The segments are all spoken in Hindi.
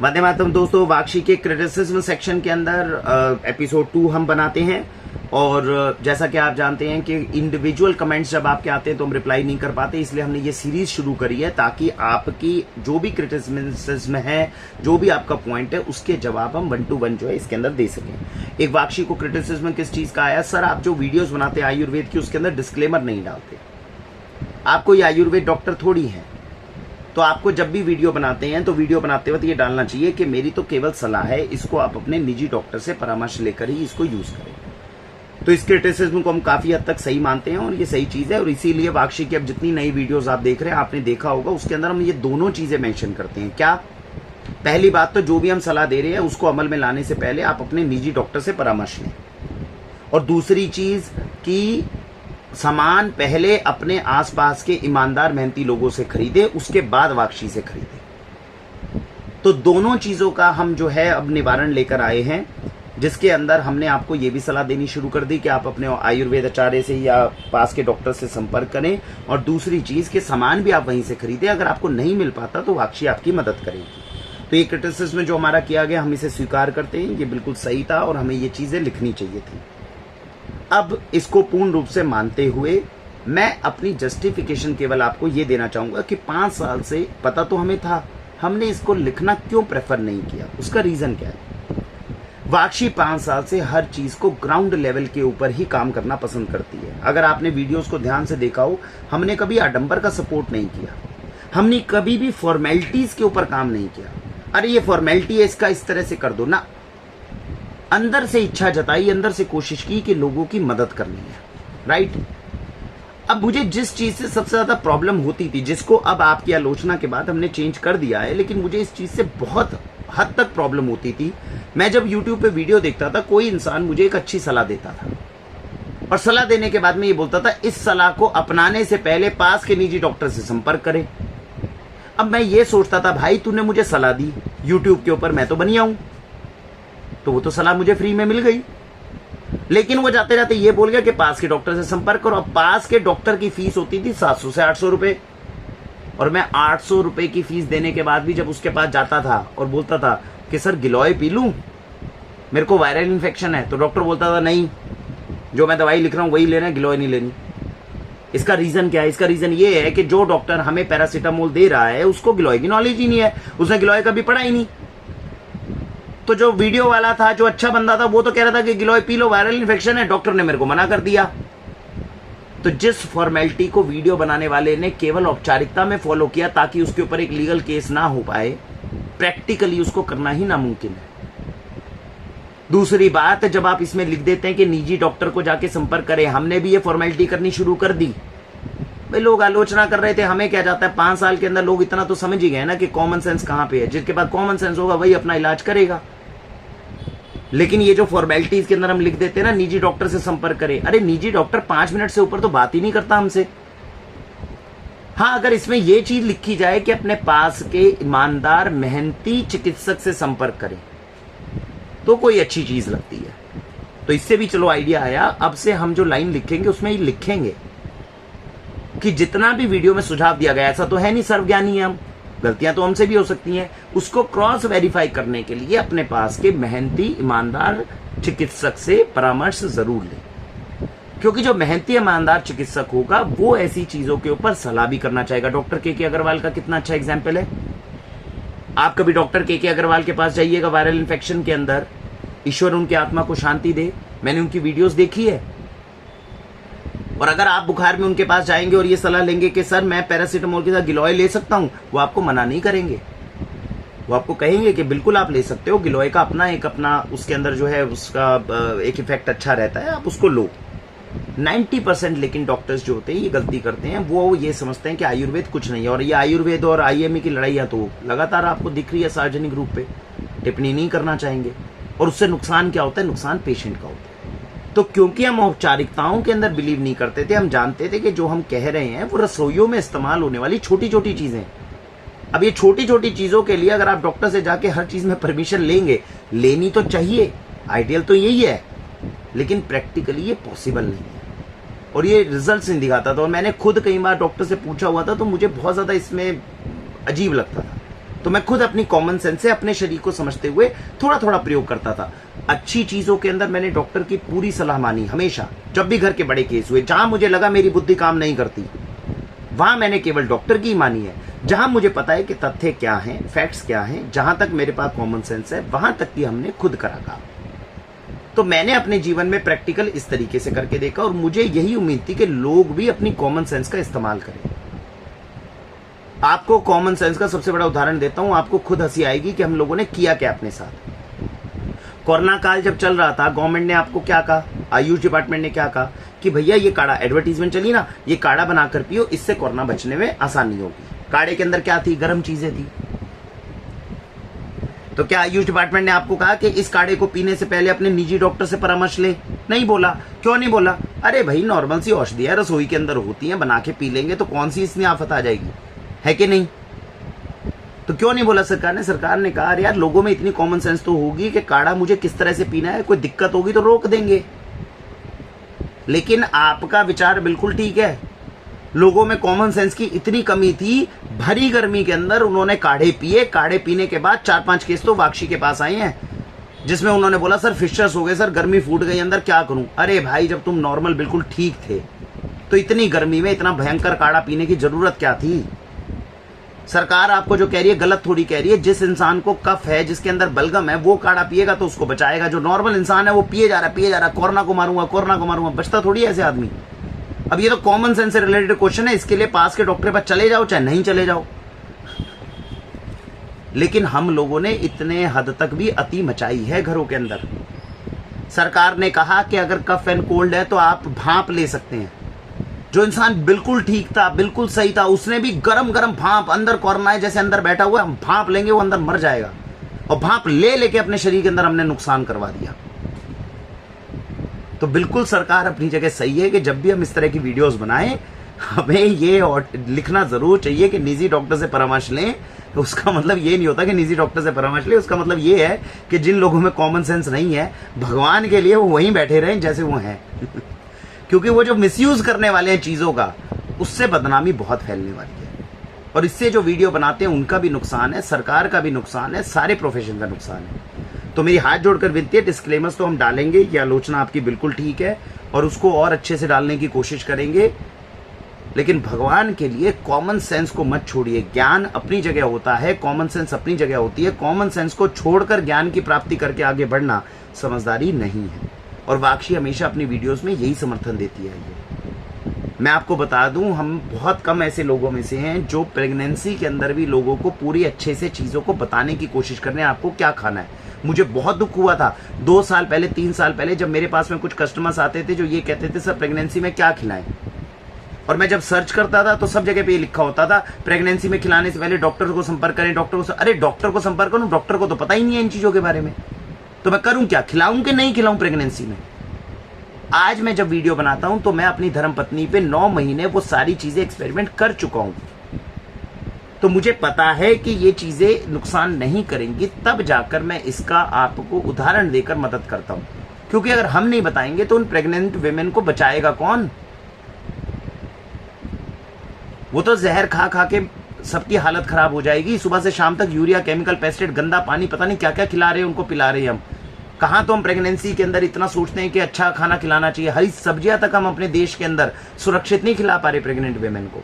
वंदे मातरम दोस्तों, वाक्षी के क्रिटिसिज्म सेक्शन के अंदर एपिसोड 2 हम बनाते हैं। और जैसा कि आप जानते हैं कि इंडिविजुअल कमेंट्स जब आपके आते हैं तो हम रिप्लाई नहीं कर पाते, इसलिए हमने ये सीरीज शुरू करी है ताकि आपकी जो भी क्रिटिसिज्म है, जो भी आपका पॉइंट है, उसके जवाब हम 1 to 1 जो है इसके अंदर दे सकें। एक वाक्षी को क्रिटिसिज्म किस चीज का आया, सर आप जो वीडियोस बनाते हैं आयुर्वेद की, उसके अंदर डिस्क्लेमर नहीं डालते। आप कोई आयुर्वेद डॉक्टर थोड़ी हैं, तो आपको जब भी वीडियो बनाते हैं तो वीडियो बनाते वक्त ये डालना चाहिए कि मेरी तो केवल सलाह है, इसको आप अपने निजी डॉक्टर से परामर्श लेकर ही इसको यूज करें। तो इस क्रिटिसिज्म को हम काफी हद तक सही मानते हैं और ये सही चीज है। और इसीलिए वाक्षी की अब जितनी नई वीडियोस आप देख रहे हैं, आपने देखा होगा उसके अंदर हम ये दोनों चीजें मेंशन करते हैं। क्या? पहली बात तो जो भी हम सलाह दे रहे हैं उसको अमल में लाने से पहले आप अपने निजी डॉक्टर से परामर्श लें। और दूसरी चीज कि सामान पहले अपने आसपास के ईमानदार मेहनती लोगों से खरीदे, उसके बाद वाक्षी से खरीदे। तो दोनों चीजों का हम जो है अब निवारण लेकर आए हैं, जिसके अंदर हमने आपको ये भी सलाह देनी शुरू कर दी कि आप अपने आयुर्वेद आचार्य से या पास के डॉक्टर से संपर्क करें। और दूसरी चीज कि सामान भी आप वहीं से खरीदें, अगर आपको नहीं मिल पाता तो वाक्षी आपकी मदद करेगी। तो ये क्रिटिसिज्म जो हमारा किया गया, हम इसे स्वीकार करते हैं, ये बिल्कुल सही था और हमें ये चीजें लिखनी चाहिए थी। अब इसको पूर्ण रूप से मानते हुए मैं अपनी जस्टिफिकेशन केवल आपको ये देना चाहूंगा कि 5 साल से पता तो हमें था, हमने इसको लिखना क्यों प्रेफर नहीं किया, उसका रीजन क्या है। वाक्षी 5 साल से हर चीज को ग्राउंड लेवल के ऊपर ही काम करना पसंद करती है। अगर आपने वीडियोस को ध्यान से देखा हो, हमने कभी आडंबर का सपोर्ट नहीं किया, हमने कभी भी फॉर्मेलिटीज के ऊपर काम नहीं किया। अरे ये फॉर्मेलिटी है, इसका इस तरह से कर दो ना। अंदर से इच्छा जताई, अंदर से कोशिश की कि लोगों की मदद करनी है, राइट। अब मुझे जिस चीज से सबसे ज्यादा प्रॉब्लम होती थी, जिसको अब आपकी आलोचना के बाद हमने चेंज कर दिया है, लेकिन मुझे इस चीज से बहुत हद तक प्रॉब्लम होती थी। मैं जब YouTube पे वीडियो देखता था, कोई इंसान मुझे एक अच्छी सलाह देता था और सलाह देने के बाद में ये बोलता था इस सलाह को अपनाने से पहले पास के निजी डॉक्टर से संपर्क करें। अब मैं ये सोचता था, भाई तूने मुझे सलाह दी YouTube के ऊपर, मैं तो बनिया हूं, तो वो तो सलाह मुझे फ्री में मिल गई। लेकिन वो जाते जाते ये बोल गया कि पास के डॉक्टर से संपर्क करो। अब पास के डॉक्टर की फीस होती थी 700 से 800 रुपए, और मैं 800 रुपए की फीस देने के बाद भी जब उसके पास जाता था और बोलता था कि सर गिलोय पी लूं, मेरे को वायरल इन्फेक्शन है, तो डॉक्टर बोलता था नहीं, जो मैं दवाई लिख रहा हूं वही लेना है, गिलोय नहीं लेनी। इसका रीजन क्या है? इसका रीजन ये है कि जो डॉक्टर हमें पैरासीटामोल दे रहा है उसको गिलोय की नॉलेज ही नहीं है, उसने गिलोय कभी पढ़ा ही नहीं। तो जो वीडियो वाला था, जो अच्छा बंदा था, वो तो कह रहा था कि गिलोय पी लो, वायरल इन्फेक्शन है, डॉक्टर ने मेरे को मना कर दिया। तो जिस फॉर्मेलिटी को वीडियो बनाने वाले ने केवल औपचारिकता में फॉलो किया ताकि उसके ऊपर एक लीगल केस ना हो पाए, प्रैक्टिकली उसको करना ही नामुमकिन है। दूसरी बात, जब आप इसमें लिख देते हैं कि निजी डॉक्टर को जाके संपर्क करें, हमने भी ये फॉर्मेलिटी करनी शुरू कर दी। भाई लोग आलोचना कर रहे थे, हमें क्या जाता है, 5 साल के अंदर लोग इतना तो समझ ही गए ना कि कॉमन सेंस कहां पे है। जिसके पास कॉमन सेंस होगा वही अपना इलाज करेगा। लेकिन ये जो फॉर्मेलिटीज के अंदर हम लिख देते हैं ना, निजी डॉक्टर से संपर्क करें, अरे निजी डॉक्टर 5 मिनट से ऊपर तो बात ही नहीं करता हमसे। हाँ, अगर इसमें यह चीज लिखी जाए कि अपने पास के ईमानदार मेहनती चिकित्सक से संपर्क करें, तो कोई अच्छी चीज लगती है। तो इससे भी चलो आइडिया आया। अब से हम जो लाइन लिखेंगे उसमें ही लिखेंगे कि जितना भी वीडियो में सुझाव दिया गया, ऐसा तो है नहीं सर्वज्ञानी है हम, गलतियां तो हमसे भी हो सकती हैं, उसको क्रॉस वेरीफाई करने के लिए अपने पास के मेहनती ईमानदार चिकित्सक से परामर्श जरूर लें। क्योंकि जो मेहनती ईमानदार चिकित्सक होगा वो ऐसी चीजों के ऊपर सलाह भी करना चाहेगा। डॉक्टर के अग्रवाल का कितना अच्छा एग्जाम्पल है। आप कभी डॉक्टर के अग्रवाल के पास जाइएगा वायरल इन्फेक्शन के अंदर, ईश्वर उनकी आत्मा को शांति दे, मैंने उनकी वीडियोस देखी है। और अगर आप बुखार में उनके पास जाएंगे और ये सलाह लेंगे कि सर मैं पैरासीटामोल के साथ गिलोय ले सकता हूं, वो आपको मना नहीं करेंगे। वो आपको कहेंगे कि बिल्कुल आप ले सकते हो, गिलोय का अपना उसके अंदर जो है उसका एक इफेक्ट अच्छा रहता है, आप उसको लो। 90% लेकिन डॉक्टर्स जो होते हैं ये गलती करते हैं, वो ये समझते हैं कि आयुर्वेद कुछ नहीं है। और ये आयुर्वेद और IME की लड़ाइयां तो लगातार आपको दिख रही है सार्वजनिक रूप पे, टिप्पणी नहीं करना चाहेंगे। और उससे नुकसान क्या होता है? नुकसान पेशेंट का होता है। तो क्योंकि हम औपचारिकताओं के अंदर बिलीव नहीं करते थे, हम जानते थे कि जो हम कह रहे हैं वो रसोइयों में इस्तेमाल होने वाली छोटी छोटी चीजें। अब ये छोटी छोटी चीजों के लिए अगर आप डॉक्टर से जाके हर चीज में परमिशन लेंगे, लेनी तो चाहिए, आइडियल तो यही है, लेकिन प्रैक्टिकली ये पॉसिबल नहीं है और ये रिजल्ट्स नहीं दिखाता था। और मैंने खुद कई बार डॉक्टर से पूछा हुआ था, तो मुझे बहुत ज्यादा इसमें अजीब लगता था तो मैं खुद अपनी कॉमन सेंस से अपने शरीर को समझते हुए थोड़ा थोड़ा प्रयोग करता था। अच्छी चीजों के अंदर मैंने डॉक्टर की पूरी सलाह मानी हमेशा। जब भी घर के बड़े केस हुए, जहां मुझे लगा मेरी बुद्धि काम नहीं करती, वहां मैंने केवल डॉक्टर की ही मानी है। जहां मुझे पता है कि तथ्य क्या हैं, फैक्ट्स क्या हैं, जहां तक मेरे पास कॉमन सेंस है, वहां तक की हमने खुद करा काम। तो मैंने अपने जीवन में प्रैक्टिकल इस तरीके से करके देखा और मुझे यही उम्मीद थी कि लोग भी अपनी कॉमन सेंस का इस्तेमाल करें। आपको कॉमन सेंस का सबसे बड़ा उदाहरण देता हूं, आपको खुद हंसी आएगी कि हम लोगों ने किया क्या अपने साथ। कोरोना काल जब चल रहा था, गवर्नमेंट ने आपको क्या कहा, आयुष डिपार्टमेंट ने क्या कहा कि भैया ये काढ़ा, एडवर्टीजमेंट चली ना, ये काढ़ा बनाकर पियो, इससे कोरोना बचने में आसानी होगी। काढ़े के अंदर क्या थी, गर्म चीजें थी। तो क्या आयुष डिपार्टमेंट ने आपको कहा कि इस काढ़े को पीने से पहले अपने निजी डॉक्टर से परामर्श ले? नहीं बोला। क्यों नहीं बोला? अरे भाई नॉर्मल सी औषधि है, रसोई के अंदर होती है, बना के पी लेंगे तो कौन सी इसमें आफत आ जाएगी, है कि नहीं? तो क्यों नहीं बोला सरकार ने? सरकार ने कहा अरे यार लोगों में इतनी कॉमन सेंस तो होगी कि काढ़ा मुझे किस तरह से पीना है, कोई दिक्कत होगी तो रोक देंगे। लेकिन आपका विचार बिल्कुल ठीक है, लोगों में कॉमन सेंस की इतनी कमी थी, भरी गर्मी के अंदर उन्होंने काढ़े पिए। काढ़े पीने के बाद 4-5 केस तो वाक्षी के पास आए हैं, जिसमें उन्होंने बोला सर फिशर्स हो गए, सर गर्मी फूट गई अंदर, क्या करूं? अरे भाई जब तुम नॉर्मल बिल्कुल ठीक थे तो इतनी गर्मी में इतना भयंकर काढ़ा पीने की जरूरत क्या थी? सरकार आपको जो कह रही है गलत थोड़ी कह रही है। जिस इंसान को कफ है, जिसके अंदर बलगम है, वो काढ़ा पिएगा तो उसको बचाएगा। जो नॉर्मल इंसान है वो पिए जा रहा, कोरोना को मारूंगा, कोरोना को मारूंगा, बचता थोड़ी है ऐसे आदमी। अब ये तो कॉमन सेंस से रिलेटेड क्वेश्चन है, इसके लिए पास के डॉक्टर के पास चले जाओ चाहे नहीं चले जाओ। लेकिन हम लोगों ने इतने हद तक भी अति मचाई है घरों के अंदर। सरकार ने कहा कि अगर कफ एंड कोल्ड है तो आप भाप ले सकते हैं। जो इंसान बिल्कुल ठीक था, बिल्कुल सही था, उसने भी गरम गरम भाप, अंदर कोरोना है जैसे अंदर बैठा हुआ है, हम भाप लेंगे वो अंदर मर जाएगा। और भाप ले लेके अपने शरीर के अंदर हमने नुकसान करवा दिया। तो बिल्कुल सरकार अपनी जगह सही है कि जब भी हम इस तरह की वीडियोस बनाएं, हमें ये लिखना जरूर चाहिए कि निजी डॉक्टर से परामर्श लें। तो उसका मतलब ये नहीं होता कि निजी डॉक्टर से परामर्श लें, उसका मतलब ये है कि जिन लोगों में कॉमन सेंस नहीं है, भगवान के लिए वो वहीं बैठे रहें जैसे वो हैं। क्योंकि वो जो मिसयूज करने वाले हैं चीजों का, उससे बदनामी बहुत फैलने वाली है। और इससे जो वीडियो बनाते हैं उनका भी नुकसान है, सरकार का भी नुकसान है, सारे प्रोफेशन का नुकसान है। तो मेरी हाथ जोड़कर विनती है, डिस्क्लेमर्स तो हम डालेंगे, ये आलोचना आपकी बिल्कुल ठीक है और उसको और अच्छे से डालने की कोशिश करेंगे। लेकिन भगवान के लिए कॉमन सेंस को मत छोड़िए। ज्ञान अपनी जगह होता है, कॉमन सेंस अपनी जगह होती है। कॉमन सेंस को छोड़कर ज्ञान की प्राप्ति करके आगे बढ़ना समझदारी नहीं है। और वाक्षी हमेशा अपनी वीडियोस में यही समर्थन देती है। मैं आपको बता दूं, हम बहुत कम ऐसे लोगों में से हैं जो प्रेगनेंसी के अंदर भी लोगों को पूरी अच्छे से चीजों को बताने की कोशिश कर रहे हैं, आपको क्या खाना है। मुझे बहुत दुख हुआ था 2 साल पहले, 3 साल पहले, जब मेरे पास में कुछ कस्टमर्स आते थे जो ये कहते थे सर प्रेगनेंसी में क्या खिलाएं। और मैं जब सर्च करता था तो सब जगह पे ये लिखा होता था प्रेगनेंसी में खिलाने से पहले डॉक्टर को संपर्क करें, अरे डॉक्टर को संपर्क करूं, डॉक्टर को तो पता ही नहीं है इन चीजों के बारे में। तो मैं करूं क्या, खिलाऊं कि नहीं खिलाऊं प्रेगनेंसी में? आज मैं जब वीडियो बनाता हूं तो मैं अपनी धर्मपत्नी पे 9 महीने वो सारी चीजें एक्सपेरिमेंट कर चुका हूं। तो मुझे पता है कि ये चीजें नुकसान नहीं करेंगी, तब जाकर मैं इसका आपको उदाहरण देकर मदद करता हूं। क्योंकि अगर हम नहीं बताएंगे तो उन प्रेग्नेंट विमेन को बचाएगा कौन? वो तो जहर खा खा के सबकी हालत खराब हो जाएगी। सुबह से शाम तक यूरिया, केमिकल, पेस्टिसाइड, गंदा पानी, पता नहीं क्या क्या खिला रहे हैं, उनको पिला रहे हैं हम। कहां तो हम प्रेगनेंसी के अंदर इतना सोचते हैं कि अच्छा खाना खिलाना चाहिए, हरी सब्जियां तक हम अपने देश के अंदर सुरक्षित नहीं खिला पा रहे प्रेग्नेंट विमेन को।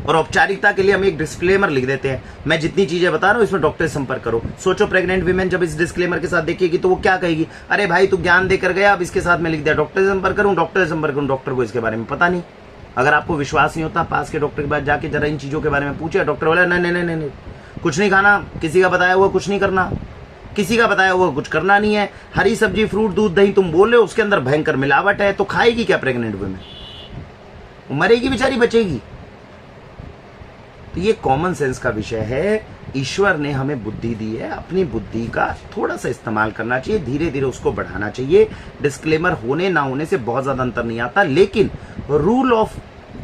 और औपचारिकता के लिए हम एक डिस्क्लेमर लिख देते हैं, मैं जितनी चीजें बता रहा हूं इसमें डॉक्टर से संपर्क करो। सोचो प्रेग्नेंट विमेन जब इस डिस्क्लेमर के साथ देखेगी तो वो क्या कहेगी, अरे भाई तू ज्ञान देकर गया, अब इसके साथ में लिख दिया डॉक्टर से संपर्क करूं, डॉक्टर से संपर्क करूं, डॉक्टर को इसके बारे में पता नहीं। अगर आपको विश्वास नहीं होता, पास के डॉक्टर के पास जाके जरा इन चीजों के बारे में पूछे। डॉक्टर बोला नहीं, कुछ नहीं खाना, किसी का बताया हुआ कुछ नहीं करना, किसी का बताया हुआ कुछ करना नहीं है। हरी सब्जी, फ्रूट, दूध, दही तुम बोल रहे हो, उसके अंदर भयंकर मिलावट है, तो खाएगी क्या प्रेग्नेंट वुमेन? मरेगी बेचारी, बचेगी? तो ये कॉमन सेंस का विषय है। ईश्वर ने हमें बुद्धि दी है, अपनी बुद्धि का थोड़ा सा इस्तेमाल करना चाहिए, धीरे धीरे उसको बढ़ाना चाहिए। डिस्क्लेमर होने ना होने से बहुत ज्यादा अंतर नहीं आता, लेकिन रूल ऑफ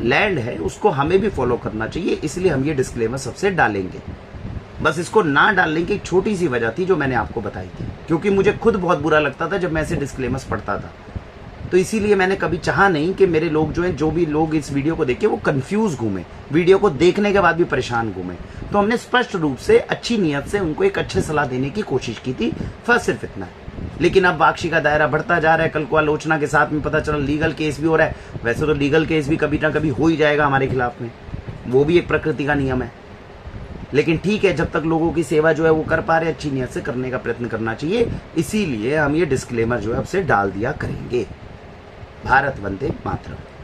लैंड है, उसको हमें भी फॉलो करना चाहिए। इसलिए हम ये डिस्क्लेमर सबसे डालेंगे। बस इसको ना डालने की एक छोटी सी वजह थी जो मैंने आपको बताई थी, क्योंकि मुझे खुद बहुत बुरा लगता था जब मैं ऐसे डिस्क्लेमर्स पढ़ता था। तो इसीलिए मैंने कभी चाहा नहीं कि मेरे लोग जो हैं, जो भी लोग इस वीडियो को देखें, वो कंफ्यूज घूमे, वीडियो को देखने के बाद भी परेशान घूमे। तो हमने स्पष्ट रूप से अच्छी नीयत से उनको एक अच्छी सलाह देने की कोशिश की थी, फर्स्ट सिर्फ इतना है। लेकिन अब वाकशी का दायरा बढ़ता जा रहा है, कल को आलोचना के साथ में पता चला लीगल केस भी हो रहा है। वैसे तो लीगल केस भी कभी ना कभी हो ही जाएगा हमारे खिलाफ में, वो भी एक प्रकृति का नियम है। लेकिन ठीक है, जब तक लोगों की सेवा जो है वो कर पा रहे, अच्छी नीयत से करने का प्रयत्न करना चाहिए। इसीलिए हम ये डिस्क्लेमर जो है अब से डाल दिया करेंगे। भारत वंदे मातरम।